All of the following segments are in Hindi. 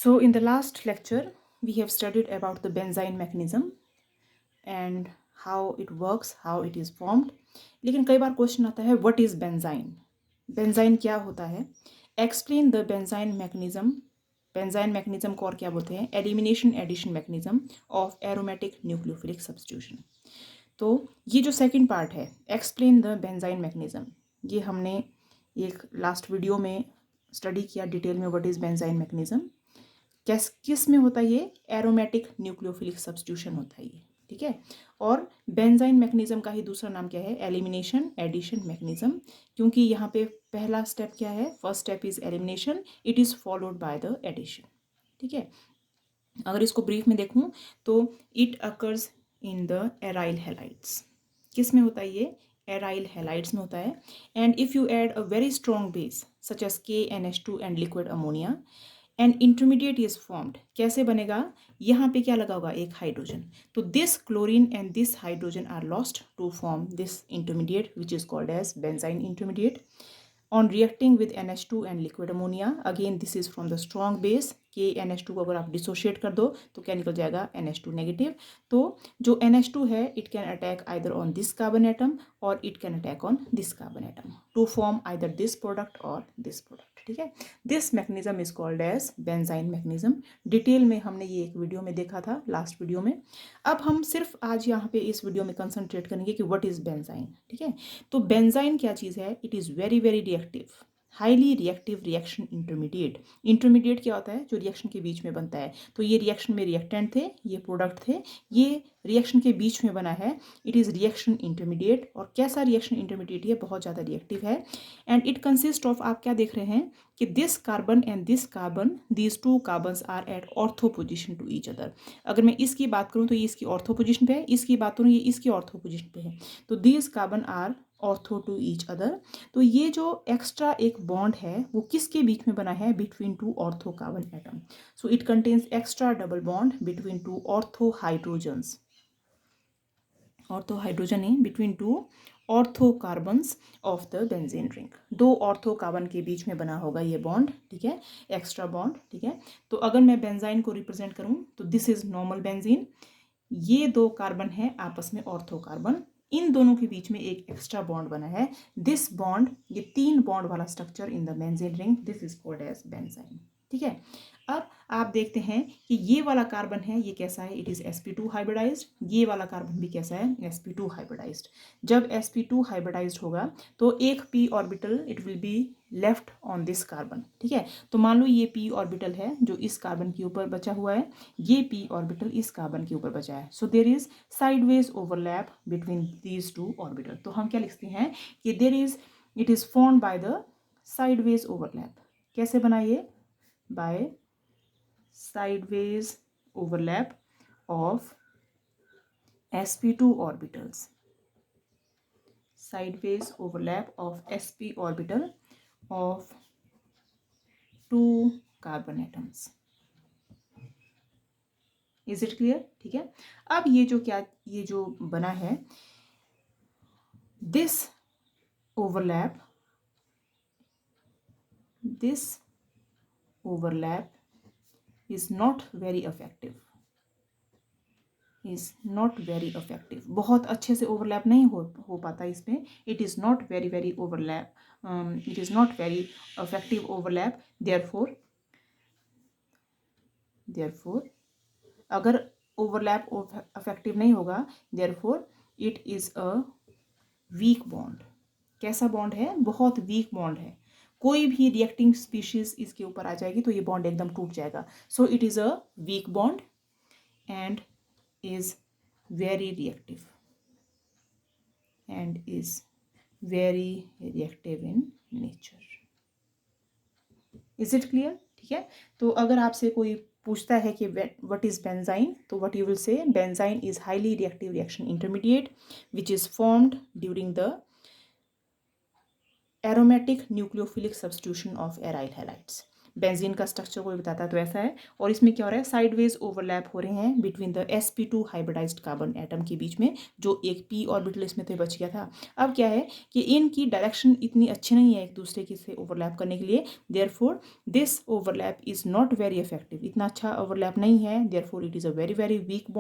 So in the last lecture, we have studied about the benzyne mechanism and how it works, how it is formed. लेकिन कई बार क्वेश्चन आता है व्हाट इज बेंजाइन, बेंजाइन क्या होता है, explain the benzyne mechanism, benzyne mechanism को और क्या बोलते हैं, elimination addition mechanism of aromatic nucleophilic substitution. तो ये जो सेकंड पार्ट है एक्सप्लेन द बेंजाइन मैकेनिज्म, ये हमने एक लास्ट वीडियो में स्टडी किया डिटेल में व्हाट इज बेंजाइन मैकेनिज्म, किस में होता है ये, एरोमेटिक न्यूक्लियोफिलिक सब्स्टिट्यूशन होता है ये, ठीक है। और बेंजाइन मैकेनिज्म का ही दूसरा नाम क्या है, एलिमिनेशन एडिशन मैकेनिज्म, क्योंकि यहाँ पे पहला स्टेप क्या है, first step is elimination, it is followed by the addition, ठीक है। अगर इसको ब्रीफ में देखूँ तो it occurs in the aryl halides, किस में होता है ये, एराइल हैलाइड्स में होता है। And if you add a very strong base such as KNH2 and liquid ammonia and intermediate is formed, कैसे बनेगा, यहाँ पे क्या लगा होगा, एक हाइड्रोजन, तो this chlorine and this hydrogen are lost to form this intermediate which is called as benzyne intermediate. On reacting with NH2 and liquid ammonia, again this is from the strong base, KNH2 को अगर आप डिसोशिएट कर दो तो क्या निकल जाएगा, NH2 नेगेटिव। तो जो NH2 है it can attack either on this carbon atom और it can attack on this carbon atom to form either this product और दिस प्रोडक्ट, ठीक है। This mechanism is called as benzyne mechanism. Detail में हमने ये एक वीडियो में देखा था, लास्ट वीडियो में। अब हम सिर्फ आज यहाँ पे इस वीडियो में कंसंट्रेट करेंगे कि व्हाट इज बेंजाइन, ठीक है। तो बेंजाइन क्या चीज़ है, it is very very reactive, highly reactive reaction intermediate. Intermediate क्या होता है, जो रिएक्शन के बीच में बनता है, तो ये रिएक्शन में रिएक्टेंट थे, ये प्रोडक्ट थे, ये रिएक्शन के बीच में बना है, इट इज़ रिएक्शन इंटरमीडिएट। और कैसा रिएक्शन इंटरमीडिएट है, बहुत ज़्यादा रिएक्टिव है। एंड इट कंसिस्ट ऑफ, आप क्या देख रहे हैं कि this carbon and this carbon, these two carbons are at ortho position to each other. अगर मैं इसकी बात करूँ तो ये इसकी ऑर्थो पोजिशन पे है, इसकी बात करूँ ये इसकी ऑर्थो पोजिशन पे है, तो these carbon are ortho to each other. तो ये जो एक्स्ट्रा एक बॉन्ड है वो किसके बीच में बना है, between two ortho carbon atom. So it contains extra double bond between two ortho hydrogens, ortho hydrogen नहीं, between two ortho carbons of the benzene ring. दो ऑर्थो कार्बन के बीच में बना होगा ये बॉन्ड, ठीक है, एक्स्ट्रा बॉन्ड, ठीक है। तो अगर मैं बेंजाइन को रिप्रेजेंट करूं तो दिस इज नॉर्मल बेंजीन, ये दो कार्बन है आपस में ऑर्थो कार्बन, इन दोनों के बीच में एक एक्स्ट्रा बॉन्ड बना है, दिस बॉन्ड, ये तीन बॉन्ड वाला structure in the benzene ring, this is called as benzyne, ठीक है। अब आप देखते हैं कि ये वाला कार्बन है, ये कैसा है, इट इज sp2 हाइब्रिडाइज्ड, ये वाला कार्बन भी कैसा है, sp2 हाइब्रिडाइज्ड। जब sp2 हाइब्रिडाइज्ड होगा तो एक p orbital it will be left on this carbon, ठीक है। तो मान लो ये p ऑर्बिटल है जो इस कार्बन के ऊपर बचा हुआ है, ये p ऑर्बिटल इस कार्बन के ऊपर बचा है, so there is sideways overlap between these two orbital. तो हम क्या लिखते हैं कि there is, it is formed by the sideways overlap. कैसे बना ये, by sideways overlap of sp2 orbitals, sideways overlap of sp orbital of two carbon atoms. Is it clear, ठीक है। अब ये जो क्या, ये जो बना है, this overlap, this overlap is not very effective, is not very effective, बहुत अच्छे से ओवरलैप नहीं हो पाता इसमें, it is not very very overlap, it is not very effective overlap. Therefore अगर ओवरलैप इफेक्टिव नहीं होगा, therefore it is a weak bond. कैसा बॉन्ड है, बहुत वीक बॉन्ड है, कोई भी रिएक्टिंग स्पीशीज इसके ऊपर आ जाएगी तो ये बॉन्ड एकदम टूट जाएगा। So it is a weak bond and is very reactive and is very reactive in nature. Is it clear, ठीक है। तो अगर आपसे कोई पूछता है कि what is benzene, तो what you will say, benzene is highly reactive reaction intermediate which is formed during the aromatic nucleophilic substitution of aryl halides. Benzene का स्ट्रक्चर कोई बताता है तो ऐसा है। और इसमें क्या हो रहा है, साइडवेज ओवरलैप हो रहे हैं between the sp2 hybridised carbon atom के बीच में, जो एक p ऑर्बिटल इसमें तो बच गया था। अब क्या है कि इनकी डायरेक्शन इतनी अच्छी नहीं है एक दूसरे के से ओवरलैप करने के लिए, therefore this overlap is not very effective, इतना अच्छा ओवरलैप नहीं है, therefore it is a very very weak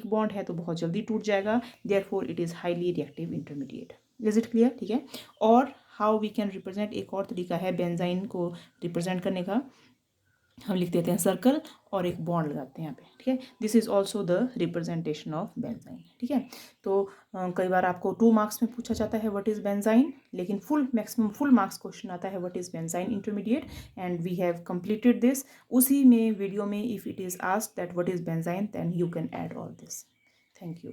bond है तो बहुत जल्दी टूट जाएगा, therefore it is highly reactive intermediate. Is it clear? ठीक है। और हाउ वी कैन रिप्रेजेंट, एक और तरीका है बेंजाइन को रिप्रेजेंट करने का, हम लिख देते हैं सर्कल और एक बॉन्ड लगाते हैं यहाँ पे, ठीक है। This is also the representation of benzene, ठीक है। तो कई बार आपको 2 मार्क्स में पूछा जाता है व्हाट इज बेंजाइन, लेकिन मैक्सिमम फुल मार्क्स क्वेश्चन आता है what is benzyne intermediate, and we have completed this. उसी में वीडियो में if it is asked that what is benzyne, then you can add all this. Thank you.